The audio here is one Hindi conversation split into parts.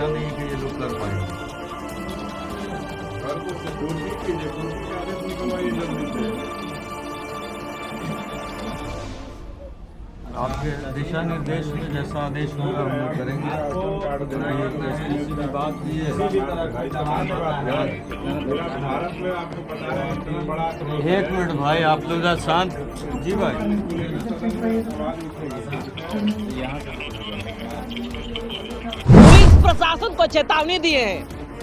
लगता नहीं है कि ये लोग कर पाएंगे। आपके दिशा निर्देश में जैसा आदेश होगा हम लोग करेंगे। एसपी की बात की है, एक मिनट भाई, आप लोग शांत। जी भाई, पुलिस प्रशासन को चेतावनी दिए है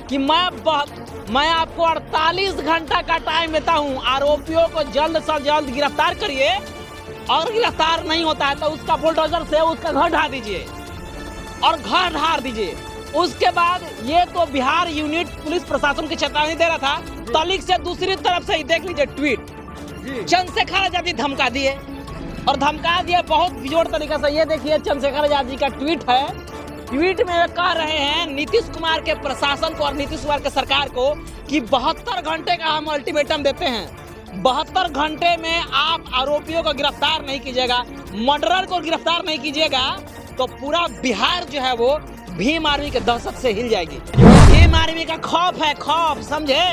कि मैं आपको 48 घंटा का टाइम देता हूं, आरोपियों को जल्द से जल्द गिरफ्तार करिए, और गिरफ्तार नहीं होता है तो उसका बुलडोजर से उसका घर ढा दीजिए और घर ढार दीजिए। उसके बाद ये तो बिहार यूनिट पुलिस प्रशासन की चेतावनी दे रहा था, तलिक से दूसरी तरफ से ही देख लीजिए ट्वीट, चंद्रशेखर आजाद धमका दिए और धमका दिए बहुत बेजोड़ तरीके से। ये देखिए चंद्रशेखर आजाद जी का ट्वीट है। ट्वीट में कह रहे हैं नीतीश कुमार के प्रशासन को और नीतीश कुमार के सरकार को कि 72 घंटे का हम अल्टीमेटम देते हैं, 72 घंटे में आप आरोपियों को गिरफ्तार नहीं कीजिएगा, मर्डरर को गिरफ्तार नहीं कीजिएगा तो पूरा बिहार जो है वो भीम आर्मी के दहशत से हिल जाएगी। भीम आर्मी का खौफ है, खौफ, समझे?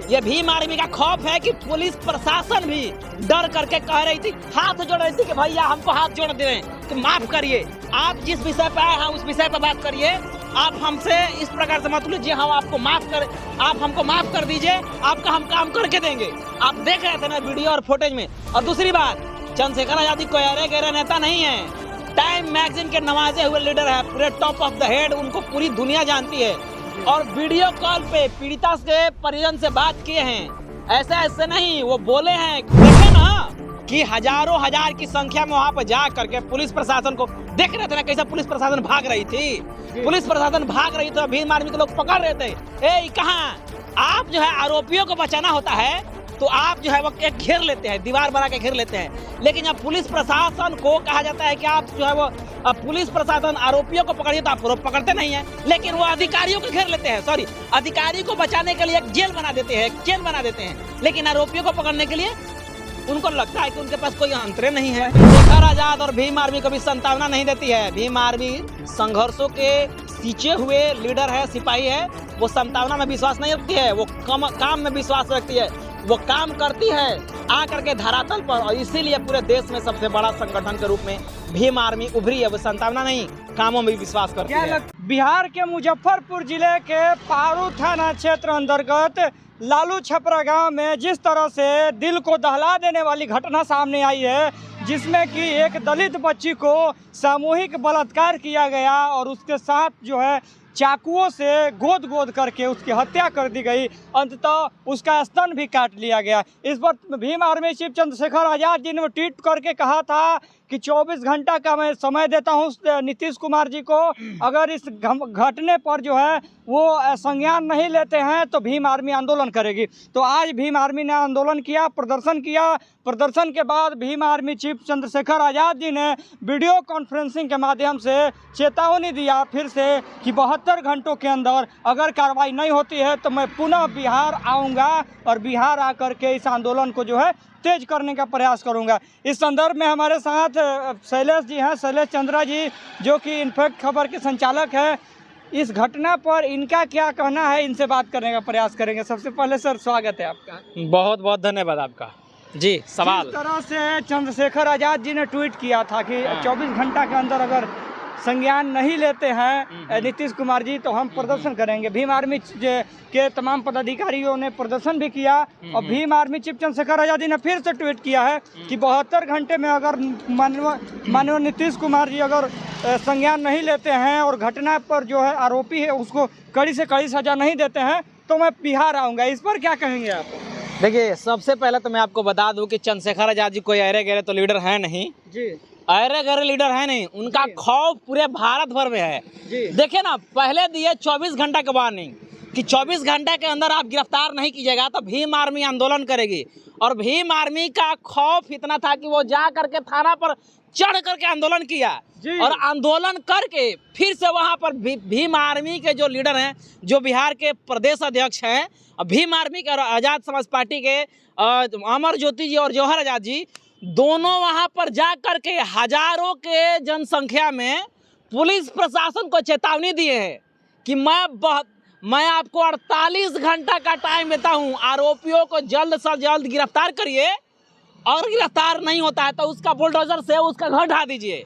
ये भीम आर्मी का खौफ है कि पुलिस प्रशासन भी डर करके कह रही थी, हाथ जोड़ रही थी कि भैया हमको हाथ जोड़ दे रहे हैं कि माफ करिए, आप जिस विषय पे आए हैं उस विषय पे बात करिए, आप हमसे इस प्रकार से मत लीजिए, हम आपको आप हमको माफ कर दीजिए, आपका हम काम करके देंगे। आप देख रहे थे ना वीडियो और फुटेज में। और दूसरी बात, चंद्रशेखर आजाद कोई अरे गहरे नेता नहीं है, टाइम मैगजीन के नवाजे हुए लीडर है, पूरे टॉप ऑफ द हेड, उनको पूरी दुनिया जानती है। और वीडियो कॉल पे पीड़िता के परिजन से बात किए हैं, ऐसे नहीं, वो बोले हैं, देखे ना कि हजारों हजार की संख्या में वहां पर जा करके पुलिस प्रशासन को देख रहे थे ना, कैसा पुलिस प्रशासन भाग रही थी, पुलिस प्रशासन भाग रही थी, भीम आर्मी के लोग पकड़ रहे थे। ए कहाँ, आप जो है आरोपियों को बचाना होता है तो आप जो है वो एक घेर लेते हैं, दीवार बना के घेर लेते हैं, लेकिन अब पुलिस प्रशासन को कहा जाता है कि आप जो है वो पुलिस प्रशासन आरोपियों को पकड़िए तो आप पकड़ते नहीं है, लेकिन वो अधिकारियों को घेर लेते हैं, सॉरी अधिकारी को बचाने के लिए एक जेल बना देते हैं, एक चेन बना देते हैं, लेकिन आरोपियों को पकड़ने के लिए उनको लगता है कि उनके पास कोई अंतरे नहीं है। चंद्रशेखर आजाद और भीम आर्मी को भी संतावना नहीं देती है। भीम आर्मी संघर्षों के सींचे हुए लीडर है, सिपाही है, वो संतावना में विश्वास नहीं रखती है, वो काम में विश्वास रखती है, वो काम करती है आकर के धरातल पर, और इसीलिए पूरे देश में सबसे बड़ा संगठन के रूप में भीम आर्मी उभरी है। वो संतावना नहीं, कामों में विश्वास करती है। बिहार के मुजफ्फरपुर जिले के पारू थाना क्षेत्र अंतर्गत लालू छपरा गांव में जिस तरह से दिल को दहला देने वाली घटना सामने आई है, जिसमें कि एक दलित बच्ची को सामूहिक बलात्कार किया गया और उसके साथ जो है चाकुओं से गोद करके उसकी हत्या कर दी गई, अंततः उसका स्तन भी काट लिया गया। इस पर भीम आर्मी चीफ चंद्रशेखर आजाद जी ने ट्वीट करके कहा था कि 24 घंटा का मैं समय देता हूं नीतीश कुमार जी को, अगर इस घटने पर जो है वो संज्ञान नहीं लेते हैं तो भीम आर्मी आंदोलन करेगी। तो आज भीम आर्मी ने आंदोलन किया, प्रदर्शन किया। प्रदर्शन के बाद भीम आर्मी चीफ चंद्रशेखर आजाद जी ने वीडियो कॉन्फ्रेंसिंग के माध्यम से चेतावनी दिया फिर से कि 72 घंटों के अंदर अगर कार्रवाई नहीं होती है तो मैं पुनः बिहार आऊँगा और बिहार आकर के इस आंदोलन को जो है तेज करने का प्रयास करूंगा। इस संदर्भ में हमारे साथ शैलेश जी हैं, शैलेश चंद्रा जी, जो कि इनफैक्ट खबर के संचालक हैं। इस घटना पर इनका क्या कहना है, इनसे बात करने का प्रयास करेंगे। सबसे पहले सर स्वागत है आपका। बहुत बहुत धन्यवाद आपका। जी, सवाल। इस तरह से चंद्रशेखर आजाद जी ने ट्वीट किया था कि 24 घंटा के अंदर अगर संज्ञान नहीं लेते हैं नीतीश कुमार जी तो हम प्रदर्शन करेंगे। भीम आर्मी के तमाम पदाधिकारियों ने प्रदर्शन भी किया और भीम आर्मी चीफ चंद्रशेखर आजाद जी ने फिर से ट्वीट किया है कि 72 घंटे में अगर माननीय नीतीश कुमार जी अगर संज्ञान नहीं लेते हैं और घटना पर जो है आरोपी है उसको कड़ी से कड़ी सजा नहीं देते हैं तो मैं बिहार आऊँगा। इस पर क्या कहेंगे आप? देखिए, सबसे पहले तो मैं आपको बता दूं कि चंद्रशेखर आजाद जी कोई अरे गहरे तो लीडर है नहीं जी, अरे गहरे लीडर है नहीं, उनका खौफ पूरे भारत भर में है। देखिए ना, पहले दिए 24 घंटा के वार्निंग कि 24 घंटे के अंदर आप गिरफ्तार नहीं कीजिएगा तो भीम आर्मी आंदोलन करेगी, और भीम आर्मी का खौफ इतना था कि वो जा करके थाना पर चढ़ करके आंदोलन किया और आंदोलन करके फिर से वहां पर भीम आर्मी के जो लीडर हैं, जो बिहार के प्रदेश अध्यक्ष हैं, भीम आर्मी के और आजाद समाज पार्टी के अमर ज्योति जी और जौहर आजाद जी, दोनों वहां पर जा करके हजारों के जनसंख्या में पुलिस प्रशासन को चेतावनी दिए हैं कि मैं आपको 48 घंटा का टाइम देता हूं, आरोपियों को जल्द से जल्द गिरफ्तार करिए, और गिरफ्तार नहीं होता है तो उसका बुलडोजर से उसका घर ढा दीजिए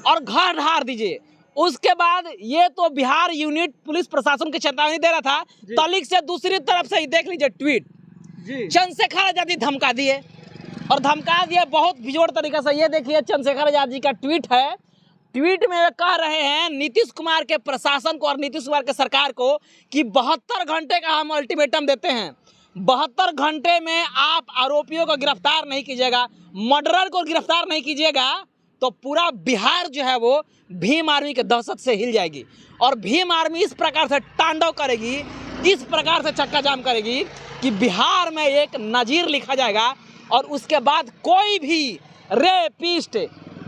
और घर ढार दीजिए। उसके बाद ये तो बिहार यूनिट पुलिस प्रशासन की चेतावनी दे रहा था, तलिक से दूसरी तरफ से ही देख लीजिए ट्वीट, चंद्रशेखर आजादी धमका दिए और धमका दिए बहुत बेजोड़ तरीके से। ये देखिए चंद्रशेखर आजाद जी का ट्वीट है। ट्वीट में वे कह रहे हैं नीतीश कुमार के प्रशासन को और नीतीश कुमार के सरकार को कि 72 घंटे का हम अल्टीमेटम देते हैं, 72 घंटे में आप आरोपियों को गिरफ्तार नहीं कीजिएगा, मर्डरर को गिरफ्तार नहीं कीजिएगा तो पूरा बिहार जो है वो भीम आर्मी के दहशत से हिल जाएगी। और भीम आर्मी इस प्रकार से तांडव करेगी, इस प्रकार से चक्का जाम करेगी कि बिहार में एक नजीर लिखा जाएगा और उसके बाद कोई भी रेपिस्ट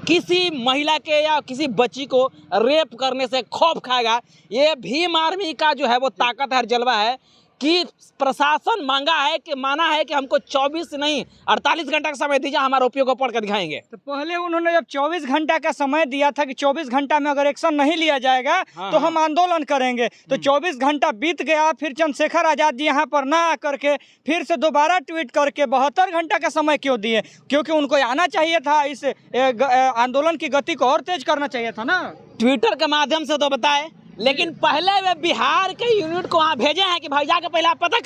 किसी महिला के या किसी बच्ची को रेप करने से खौफ खाएगा। ये भीम आर्मी का जो है वो ताकत है, जलवा है कि प्रशासन माना है कि हमको 24 नहीं 48 घंटा का समय दीजिए, हम आरोपियों को पढ़ कर दिखाएंगे। तो पहले उन्होंने जब 24 घंटा का समय दिया था कि 24 घंटा में अगर एक्शन नहीं लिया जाएगा तो हम आंदोलन करेंगे, तो 24 घंटा बीत गया, फिर चंद्रशेखर आजाद जी यहाँ पर ना आकर के फिर से दोबारा ट्वीट करके 72 घंटा का समय क्यों दिए? क्योंकि उनको आना चाहिए था, इस आंदोलन की गति को और तेज करना चाहिए था ना। ट्विटर के माध्यम से तो बताए, लेकिन पहले वे बिहार के यूनिट को वहाँ भेजे हैं कि भाई जाके पहले आप पता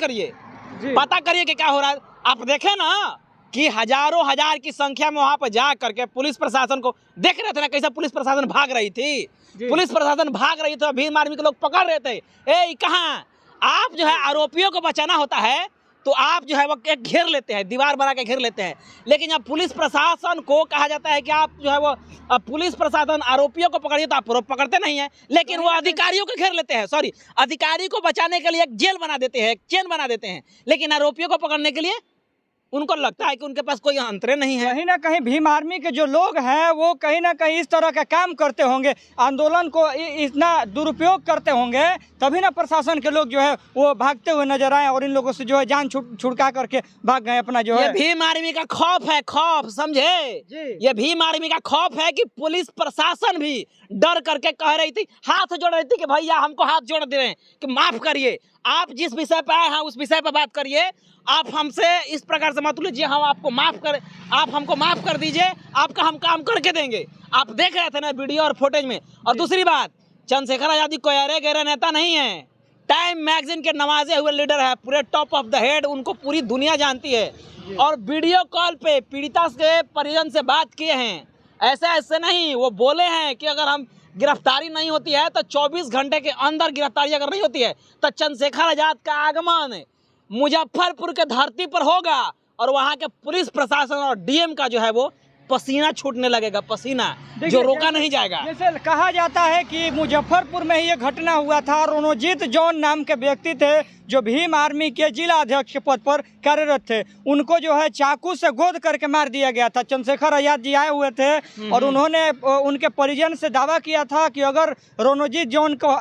करिए कि क्या हो रहा है। आप देखें ना कि हजारों हजार की संख्या में वहाँ पर जा करके पुलिस प्रशासन को देख रहे थे ना, कैसे पुलिस प्रशासन भाग रही थी, पुलिस प्रशासन भाग रही थी, भीम आर्मी के लोग पकड़ रहे थे। ए कहाँ आप जो है आरोपियों को बचाना होता है तो आप जो है वो एक घेर लेते हैं, दीवार बना के घेर लेते हैं, लेकिन जब पुलिस प्रशासन को कहा जाता है कि आप जो है वो पुलिस प्रशासन आरोपियों को पकड़िए तो आप पकड़ते नहीं है, लेकिन वो अधिकारियों को घेर लेते हैं। सॉरी, अधिकारी को बचाने के लिए एक जेल बना देते हैं, एक चेन बना देते हैं, लेकिन आरोपियों को पकड़ने के लिए उनको लगता है कि उनके पास कोई अंतरे नहीं है। कहीं ना कहीं भीम आर्मी के जो लोग हैं वो कहीं ना कहीं इस तरह का काम करते होंगे, आंदोलन को इतना दुरुपयोग करते होंगे, तभी ना प्रशासन के लोग जो है वो भागते हुए नजर आए और इन लोगों से जो है जान छुड़का करके भाग गए अपना जो है। भीम आर्मी का खौफ है, खौफ समझे, ये भीम आर्मी का खौफ है कि पुलिस प्रशासन भी डर करके कह रही थी, हाथ जोड़ रही थी कि भैया हमको हाथ जोड़ दे रहे हैं कि माफ करिए, आप जिस विषय पे आए हैं उस विषय पे बात करिए, आप हमसे इस प्रकार से मत लीजिए, हम आपको आप हमको माफ कर दीजिए, आपका हम काम करके देंगे। आप देख रहे थे ना वीडियो और फुटेज में। और दूसरी बात, चंद्रशेखर आजादी कोई अरे गहरा नेता नहीं है, टाइम मैगजीन के नवाजे हुए लीडर है, पूरे टॉप ऑफ द हेड, उनको पूरी दुनिया जानती है। और वीडियो कॉल पे पीड़िता के परिजन से बात किए हैं, ऐसे नहीं, वो बोले हैं कि अगर हम गिरफ्तारी नहीं होती है तो 24 घंटे के अंदर गिरफ्तारी अगर नहीं होती है तो चंद्रशेखर आजाद का आगमन मुजफ्फरपुर के धरती पर होगा और वहाँ के पुलिस प्रशासन और डीएम का जो है वो पसीना छूटने लगेगा, पसीना जो रोका नहीं जाएगा। जैसे कहा जाता है कि मुजफ्फरपुर में ही ये घटना हुआ था, रोनोजीत जॉन नाम के व्यक्ति थे जो भीम आर्मी के जिला अध्यक्ष के पद पर कार्यरत थे, उनको जो है चाकू से गोद करके मार दिया गया था। चंद्रशेखर आजाद जी आए हुए थे और उन्होंने उनके परिजन से दावा किया था कि अगर रोनोजीत जॉन को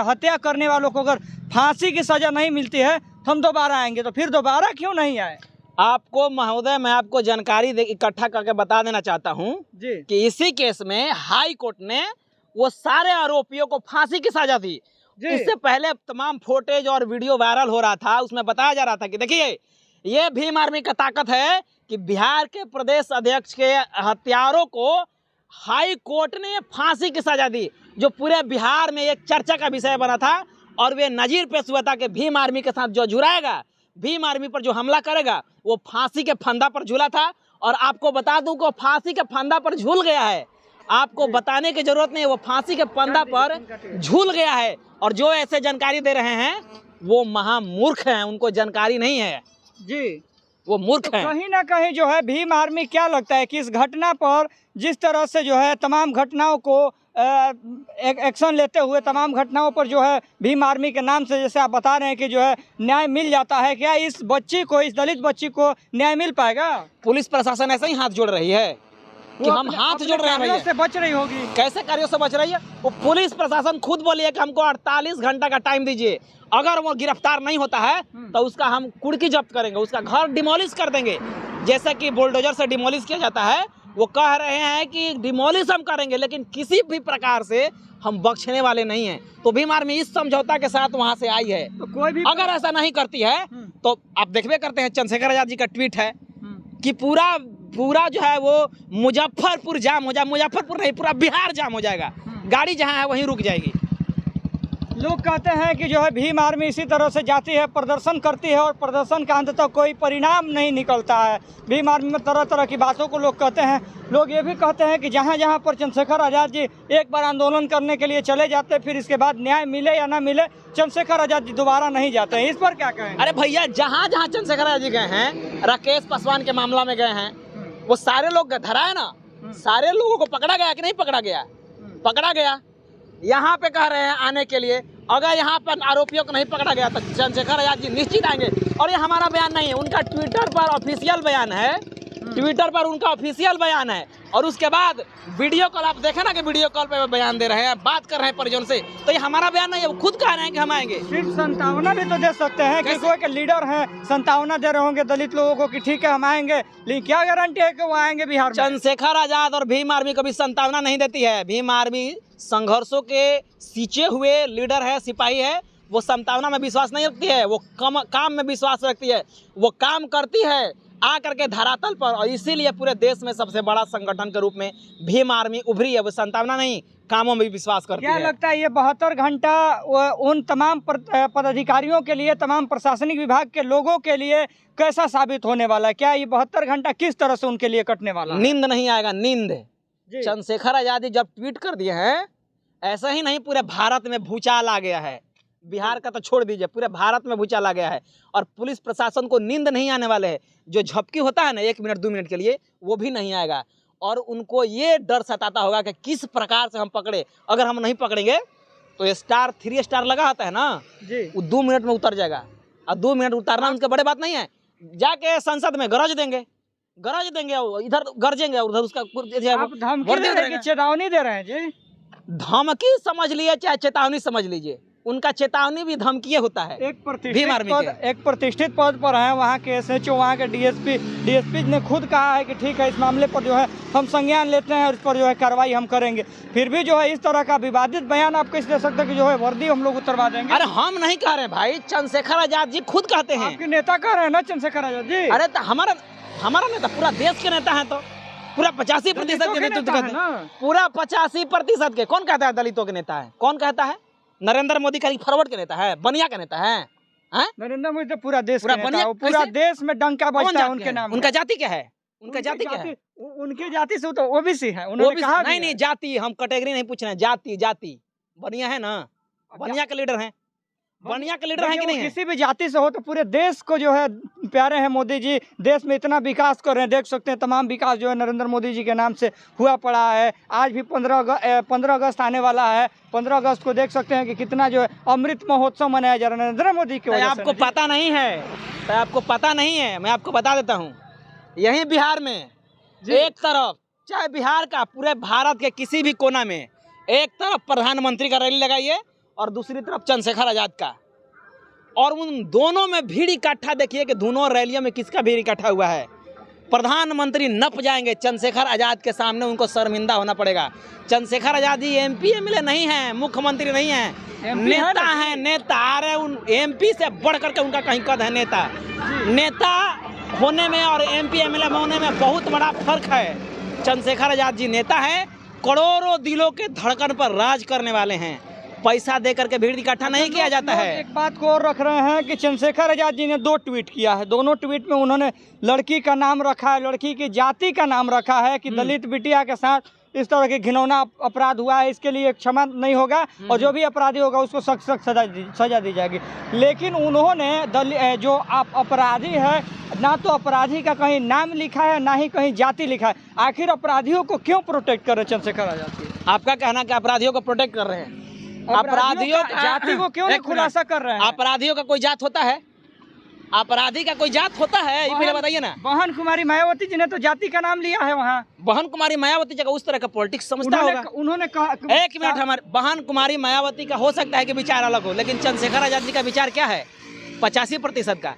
हत्या करने वालों को अगर फांसी की सजा नहीं मिलती है तो हम दोबारा आएंगे। तो फिर दोबारा क्यों नहीं आए? आपको महोदय मैं आपको जानकारी इकट्ठा करके बता देना चाहता हूं कि इसी केस में हाई कोर्ट ने वो सारे आरोपियों को फांसी की सजा दी। इससे पहले तमाम फुटेज और वीडियो वायरल हो रहा था, उसमें बताया जा रहा था कि देखिए ये भीम आर्मी का ताकत है कि बिहार के प्रदेश अध्यक्ष के हत्यारों को हाई कोर्ट ने फांसी की सजा दी, जो पूरे बिहार में एक चर्चा का विषय बना था। और वे नजीर पेश हुआ था कि भीम आर्मी के साथ जो जुड़ाएगा, भीम आर्मी पर जो हमला करेगा वो फांसी के फंदा पर झूला था। और आपको बता दूं कि फांसी के फंदा पर झूल गया है, आपको बताने की जरूरत नहीं है, वो फांसी के फंदा पर झूल गया है। और जो ऐसे जानकारी दे रहे हैं वो महामूर्ख हैं, उनको जानकारी नहीं है जी, वो मूर्ख हैं। कहीं ना कहीं जो है भीम आर्मी क्या लगता है कि इस घटना पर जिस तरह से जो है तमाम घटनाओं को एक्शन लेते हुए तमाम घटनाओं पर जो है भीम आर्मी के नाम से जैसे आप बता रहे हैं कि जो है न्याय मिल जाता है, क्या इस बच्ची को, इस दलित बच्ची को न्याय मिल पाएगा? पुलिस प्रशासन ऐसे ही हाथ जोड़ रही है कि हम हाथ जोड़ रहे हैं भैया, से बच रही होगी। कैसे कार्यों से बच रही है? वो पुलिस प्रशासन खुद बोली है कि हमको 48 घंटा का टाइम दीजिए, अगर वो गिरफ्तार नहीं होता है तो उसका हम कुर्की जब्त करेंगे, उसका घर डिमोलिश कर देंगे, जैसा कि बुलडोजर से डिमोलिश किया जाता है वो कह रहे हैं कि डिमोलिश हम करेंगे, लेकिन किसी भी प्रकार से हम बख्शने वाले नहीं हैं। तो भीम आर्मी इस समझौता के साथ वहां से आई है। तो कोई भी अगर ऐसा नहीं करती है तो आप देखबे करते हैं, चंद्रशेखर आजाद जी का ट्वीट है कि पूरा जो है वो मुजफ्फरपुर जाम हो जाए, मुजफ्फरपुर नहीं पूरा बिहार जाम हो जाएगा, गाड़ी जहां है वहीं रुक जाएगी। लोग कहते हैं कि जो है भीम आर्मी इसी तरह से जाती है, प्रदर्शन करती है और प्रदर्शन का अंततः कोई परिणाम नहीं निकलता है। भीम आर्मी में तरह तरह की बातों को लोग कहते हैं। लोग ये भी कहते हैं कि जहाँ जहाँ पर चंद्रशेखर आजाद जी एक बार आंदोलन करने के लिए चले जाते, फिर इसके बाद न्याय मिले या ना मिले, चंद्रशेखर आजाद जी दोबारा नहीं जाते हैं। इस पर क्या कहें? अरे भैया, जहाँ जहाँ चंद्रशेखर आजाद जी गए हैं, राकेश पासवान के मामला में गए हैं, वो सारे लोग धरा है ना, सारे लोगों को पकड़ा गया कि नहीं पकड़ा गया? पकड़ा गया। यहाँ पे कह रहे हैं आने के लिए, अगर यहाँ पर आरोपियों को नहीं पकड़ा गया तो चंद्रशेखर आजाद जी निश्चित आएंगे। और ये हमारा बयान नहीं है, उनका ट्विटर पर ऑफिशियल बयान है, ट्विटर पर उनका ऑफिशियल बयान है। और उसके बाद वीडियो कॉल आप देखें ना कि वीडियो कॉल पे बयान दे रहे हैं, बात कर रहे हैं परिजन से, तो ये हमारा बयान नहीं है, वो खुद कह रहे हैं कि हम आएंगे। सिर्फ संतावना भी तो दे सकते हैं कि कोई के लीडर हैं, संतावना दे रहे होंगे दलित लोगों को कि ठीक है हम आएंगे, लेकिन क्या गारंटी है कि वो आएंगे बिहार में? चंद्रशेखर आजाद और भीम आर्मी कभी संतावना नहीं देती है। भीम आर्मी संघर्षों के सींचे हुए लीडर है, सिपाही है, वो संतावना में विश्वास नहीं रखती है, वो काम में विश्वास रखती है, वो काम करती है आ करके धरातल पर। और इसीलिए पूरे देश में सबसे बड़ा संगठन के रूप में भीम आर्मी उभरी है। वो संतावना नहीं, कामों में भी विश्वास करती है। क्या लगता है ये 72 घंटा उन तमाम पदाधिकारियों के लिए, तमाम प्रशासनिक विभाग के लोगों के लिए कैसा साबित होने वाला है? क्या ये 72 घंटा किस तरह से उनके लिए कटने वाला है? नींद नहीं आएगा, नींद। चंद्रशेखर आजाद जब ट्वीट कर दिए हैं, ऐसा ही नहीं पूरे भारत में भूचाल आ गया है। बिहार का तो छोड़ दीजिए, पूरे भारत में भूचाल आ गया है। और पुलिस प्रशासन को नींद नहीं आने वाले है। जो झपकी होता है ना 1 मिनट 2 मिनट के लिए, वो भी नहीं आएगा। और उनको ये डर सताता होगा कि किस प्रकार से हम पकड़े। अगर हम नहीं पकड़ेंगे तो स्टार 3 स्टार लगा होता है ना जी, वो 2 मिनट में उतर जाएगा। और 2 मिनट उतारना उनके बड़े बात नहीं है। जाके संसद में गरज देंगे, इधर गरजेंगे और उधर उसका चेतावनी दे रहे हैं जी। धमकी समझ लीजिए चाहे चेतावनी समझ लीजिए, उनका चेतावनी भी धमकी होता है। एक प्रतिष्ठित पद पर है, वहाँ के SHO, वहाँ के DSP ने खुद कहा है कि ठीक है इस मामले पर जो है हम संज्ञान लेते हैं और इस पर जो है कार्रवाई हम करेंगे। फिर भी जो है इस तरह का विवादित बयान आप कैसे दे सकते हैं कि जो है वर्दी हम लोग उतरवा देंगे? अरे हम नहीं कह रहे भाई, चंद्रशेखर आजाद जी खुद कहते हैं। आपके नेता कह रहे हैं ना चंद्रशेखर आजाद जी। अरे तो हमारा नेता पूरा देश के नेता है, तो पूरा 85% के नेतृत्व करते हैं, पूरा 85% के। कौन कहता है दलितों के नेता है? कौन कहता है? नरेंद्र मोदी का फॉरवर्ड के नेता है, बनिया का नेता है। नरेंद्र मोदी तो पूरा देश पूरा देश में डंका बजता है उनके नाम। उनका जाति क्या है? उनका जाति क्या है? उनकी जाति से तो OBC है। उन्होंने कहा नहीं जाति, हम कैटेगरी नहीं पूछ रहे हैं, जाति बनिया है ना, बनिया के लीडर है, बनिया के लीडर है कि नहीं? किसी भी जाति से हो तो पूरे देश को जो है प्यारे हैं मोदी जी। देश में इतना विकास कर रहे हैं, देख सकते हैं तमाम विकास जो है नरेंद्र मोदी जी के नाम से हुआ पड़ा है। आज भी 15 अगस्त आने वाला है। 15 अगस्त को देख सकते हैं कि कितना जो है अमृत महोत्सव मनाया जा रहा है नरेंद्र मोदी की वजह से। आपको पता नहीं है, आपको पता नहीं है, मैं आपको बता देता हूँ। यही बिहार में एक तरफ, चाहे बिहार का, पूरे भारत के किसी भी कोना में, एक तरफ प्रधानमंत्री का रैली लगाइए और दूसरी तरफ चंद्रशेखर आजाद का, और उन दोनों में भीड़ इकट्ठा देखिए कि दोनों रैलियों में किसका भीड़ इकट्ठा हुआ है। प्रधानमंत्री नप जाएंगे, चंद्रशेखर आजाद के सामने उनको शर्मिंदा होना पड़ेगा। चंद्रशेखर आजाद जी MP MLA नहीं है, मुख्यमंत्री नहीं है, नेता है, नेता। अरे उन MP से बढ़ करके उनका कहीं कद है नेता। नेता होने में और MP MLA होने में बहुत बड़ा फर्क है। चंद्रशेखर आजाद जी नेता है, करोड़ों दिलों के धड़कन पर राज करने वाले हैं। पैसा दे करके भीड़ इकट्ठा नहीं किया जाता है। एक बात को और रख रहे हैं कि चंद्रशेखर आजाद जी ने 2 ट्वीट किया है। दोनों ट्वीट में उन्होंने लड़की का नाम रखा है, लड़की की जाति का नाम रखा है कि दलित बिटिया के साथ इस तरह के घिनौना अपराध हुआ है, इसके लिए क्षमा नहीं होगा और जो भी अपराधी होगा उसको सख्त सजा दी जाएगी। लेकिन उन्होंने जो अपराधी है, ना तो अपराधी का कहीं नाम लिखा है, ना ही कहीं जाति लिखा है। आखिर अपराधियों को क्यों प्रोटेक्ट कर रहे हैं चंद्रशेखर आजाद जी? आपका कहना कि अपराधियों को प्रोटेक्ट कर रहे हैं, अपराधियों जाति को क्यों नहीं खुलासा कर रहे हैं? अपराधियों का कोई जात होता है? अपराधी का कोई जात होता है? ये पहले बताइए ना। बहन कुमारी मायावती जी ने तो जाति का नाम लिया है वहाँ। बहन कुमारी मायावती जगह उस तरह का पॉलिटिक्स समझता होगा। उन्होंने कहा, एक मिनट, हमारे बहन कुमारी मायावती का हो सकता है कि विचार अलग हो, लेकिन चंद्रशेखर आजाद जी का विचार क्या है? 85% का।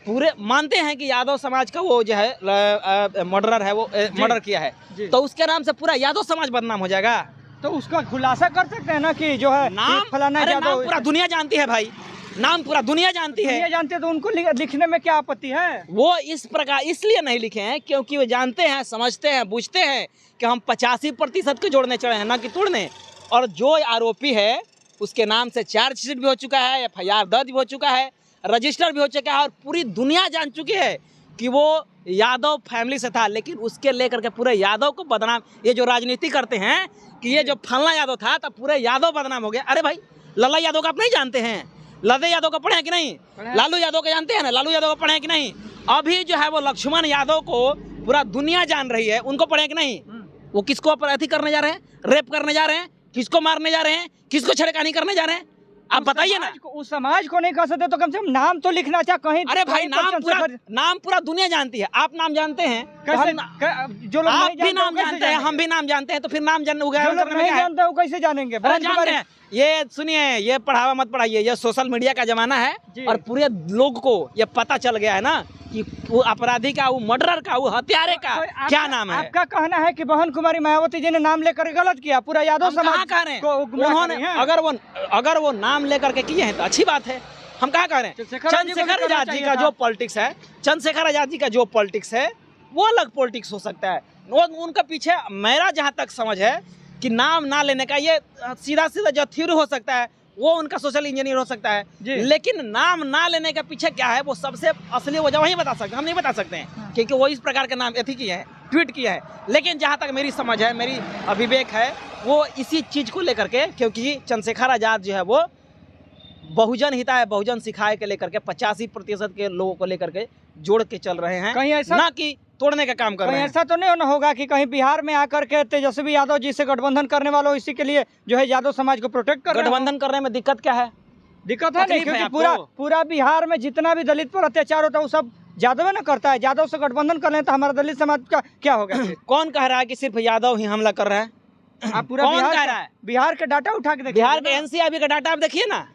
पूरे मानते हैं कि यादव समाज का वो जो है मर्डरर है, वो मर्डर किया है, तो उसके नाम से पूरा यादव समाज बदनाम हो जाएगा। तो उसका खुलासा कर सकते हैं ना कि जो है नाम फलाना अरे यादव, नाम पूरा दुनिया जानती है भाई, नाम पूरा दुनिया जानती है। दुनिया जानते हैं, तो उनको लिखने में क्या आपत्ति है? वो इस प्रकार इसलिए नहीं लिखे हैं क्योंकि वो जानते हैं, समझते हैं, बूझते हैं कि हम 85% को जोड़ने चढ़े हैं, ना कि तोड़ने। और जो आरोपी है उसके नाम से चार्जशीट भी हो चुका है, FIR दर्ज भी हो चुका है, रजिस्टर भी हो चुका है, और पूरी दुनिया जान चुकी है कि वो यादव फैमिली से था। लेकिन उसके लेकर के पूरे यादव को बदनाम, ये जो राजनीति करते हैं कि ये जो फलना यादव था तब पूरे यादव बदनाम हो गए। अरे भाई लल्ला यादव को आप नहीं जानते हैं? लल्ले यादव को पढ़े हैं कि नहीं? लालू यादव को जानते हैं ना? लालू यादव को पढ़े हैं कि नहीं? अभी जो है वो लक्ष्मण यादव को पूरा दुनिया जान रही है, उनको पढ़े हैं कि नहीं? वो किसको अपराधी करने जा रहे हैं, रेप करने जा रहे हैं, किसको मारने जा रहे हैं, किसको छेड़खानी करने जा रहे हैं? आप बताइए ना। उस समाज को नहीं कह सकते तो कम से कम नाम तो लिखना चाहिए कहीं। अरे भाई नाम पूरा दुनिया जानती है। आप नाम जानते हैं? कैसे? जो लोग आप नहीं भी नाम जानते हैं, हम भी नाम जानते हैं, तो फिर नाम जो लोग नहीं जानते वो कैसे जानेंगे? जानते हैं। ये सुनिए, ये पढ़ावा मत पढ़ाइए, ये सोशल मीडिया का जमाना है और पूरे लोग को ये पता चल गया है ना कि वो अपराधी का, वो मर्डरर का, वो हत्यारे का क्या नाम है। आपका कहना है कि बहन कुमारी मायावती जी ने नाम लेकर गलत किया, पूरा यादव समाज कह रहे हैं उन्होंने, अगर वो नाम लेकर के किए हैं तो अच्छी बात है। हम कहाँ कह रहे हैं? चंद्रशेखर आजाद जी का जो पॉलिटिक्स है, चंद्रशेखर आजाद जी का जो पॉलिटिक्स है वो अलग पॉलिटिक्स हो सकता है। उनका पीछे मेरा जहाँ तक समझ है कि नाम ना लेने का ये सीधा सीधा जो थ्योरी हो सकता है वो उनका सोशल इंजीनियर हो सकता है, लेकिन नाम ना लेने के पीछे क्या है वो सबसे असली वजह वही बता सकते हैं, हम नहीं बता सकते हैं क्योंकि वो इस प्रकार के नाम एथी किए हैं, ट्वीट किया है। लेकिन जहाँ तक मेरी समझ है, मेरी अभिवेक है, वो इसी चीज़ को लेकर के, क्योंकि चंद्रशेखर आजाद जो है वो बहुजन हिताय बहुजन सिखाए के लेकर के 85% के लोगों को लेकर के जोड़ के चल रहे हैं, कहीं ऐसा ना कि तोड़ने का काम कर रहे हैं। ऐसा तो नहीं होगा कि कहीं बिहार में आकर के तेजस्वी यादव जी से गठबंधन करने वालों इसी के लिए जो है यादव समाज को प्रोटेक्ट कर रहे हैं? गठबंधन करने में दिक्कत क्या है? दिक्कत है नहीं, क्योंकि पूरा बिहार में जितना भी दलित पर अत्याचार होता है वो सब यादव न करता है। यादव से गठबंधन कर लें तो हमारा दलित समाज का क्या होगा? कौन कह रहा है कि सिर्फ यादव ही हमला कर रहा है? आप पूरा कौन कह रहा है? बिहार का डाटा उठा के देखिए, बिहार के NCRB का डाटा आप देखिए ना,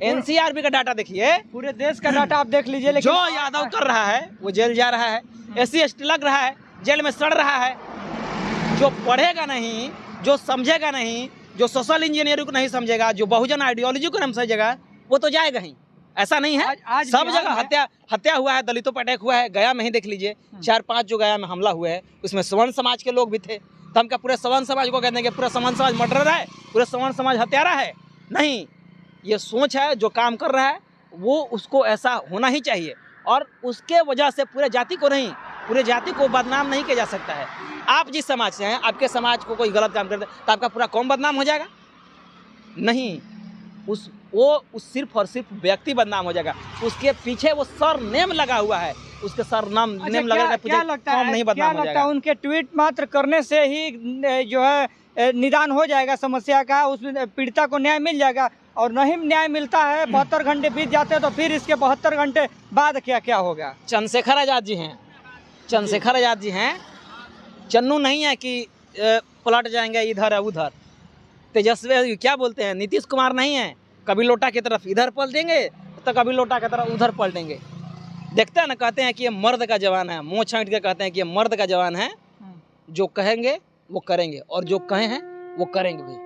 NCRB का डाटा देखिए, पूरे देश का डाटा आप देख लीजिए। लेकिन जो यादव कर रहा है वो जेल जा रहा है, SC ST लग रहा है, जेल में सड़ रहा है। जो पढ़ेगा नहीं, जो समझेगा नहीं, जो सोशल इंजीनियरिंग को नहीं समझेगा, जो बहुजन आइडियोलॉजी को नहीं समझेगा, वो तो जाएगा ही। ऐसा नहीं है, आज सब जगह हत्या हुआ है, दलितों पर अटैक हुआ है। गया में ही देख लीजिए, 4-5 जो गया में हमला हुआ है उसमें सवर्ण समाज के लोग भी थे। तो हम क्या पूरे सवर्ण समाज को कहते हैं कि पूरा सवर्ण समाज मर्डरर है, पूरे सवर्ण समाज हत्यारा है? नहीं, ये सोच है, जो काम कर रहा है वो उसको ऐसा होना ही चाहिए, और उसके वजह से पूरे जाति को नहीं, पूरे जाति को बदनाम नहीं किया जा सकता है। आप जिस समाज से हैं, आपके समाज को कोई गलत काम कर दे तो आपका पूरा कौम बदनाम हो जाएगा? नहीं, उस सिर्फ और सिर्फ व्यक्ति बदनाम हो जाएगा। उसके पीछे वो सर नेम लगा हुआ है, उसके सर नाम नेम लगा, क्या लगता है, नहीं बदनाम हो जाएगा? उनके ट्वीट मात्र करने से ही जो है निदान हो जाएगा समस्या का, उसमें पीड़िता को न्याय मिल जाएगा? और नहीं न्याय मिलता है, 72 घंटे बीत जाते हैं, तो फिर इसके 72 घंटे बाद क्या क्या होगा? चंद्रशेखर आजाद जी हैं, चंद्रशेखर आजाद जी हैं, चन्नू नहीं है कि पलट जाएंगे इधर है उधर। तेजस्वी क्या बोलते हैं, नीतीश कुमार नहीं है, कभी लोटा की तरफ इधर पलटेंगे तो कभी लोटा की तरफ उधर पलटेंगे। देखते हैं ना, कहते हैं कि ये मर्द का जवान है, मुँह छाँट के कहते हैं कि ये मर्द का जवान है, जो कहेंगे वो करेंगे और जो कहे हैं वो करेंगे भी।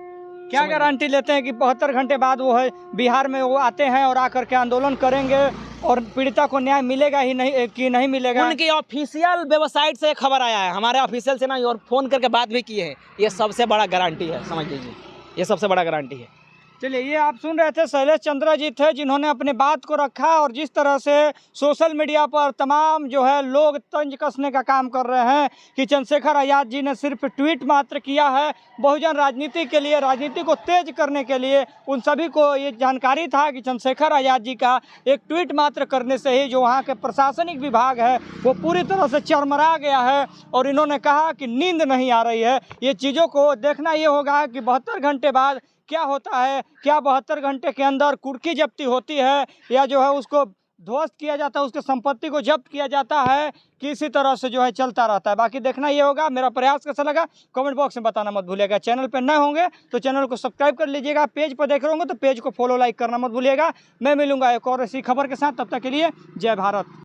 क्या गारंटी लेते हैं कि 72 घंटे बाद वो है बिहार में वो आते हैं और आकर के आंदोलन करेंगे और पीड़िता को न्याय मिलेगा ही नहीं कि नहीं मिलेगा? उनकी ऑफिशियल वेबसाइट से खबर आया है, हमारे ऑफिशियल से ना, और फोन करके बात भी किए हैं। ये सबसे बड़ा गारंटी है, समझ लीजिए, ये सबसे बड़ा गारंटी है। चलिए, ये आप सुन रहे थे शैलेश चंद्रा जी थे, जिन्होंने अपने बात को रखा और जिस तरह से सोशल मीडिया पर तमाम जो है लोग तंज कसने का काम कर रहे हैं कि चंद्रशेखर आजाद जी ने सिर्फ ट्वीट मात्र किया है बहुजन राजनीति के लिए, राजनीति को तेज करने के लिए। उन सभी को ये जानकारी था कि चंद्रशेखर आजाद जी का एक ट्वीट मात्र करने से ही जो वहाँ के प्रशासनिक विभाग है वो पूरी तरह से चरमरा गया है, और इन्होंने कहा कि नींद नहीं आ रही है। ये चीज़ों को देखना ये होगा कि 72 घंटे बाद क्या होता है, क्या 72 घंटे के अंदर कुर्की जब्ती होती है या जो है उसको ध्वस्त किया जाता है, उसके संपत्ति को जब्त किया जाता है, किसी तरह से जो है चलता रहता है। बाकी देखना ये होगा। मेरा प्रयास कैसा लगा कमेंट बॉक्स में बताना मत भूलिएगा। चैनल पर नए होंगे तो चैनल को सब्सक्राइब कर लीजिएगा, पेज पर देख रहे होंगे तो पेज को फॉलो लाइक करना मत भूलिएगा। मैं मिलूंगा एक और ऐसी खबर के साथ, तब तक के लिए जय भारत।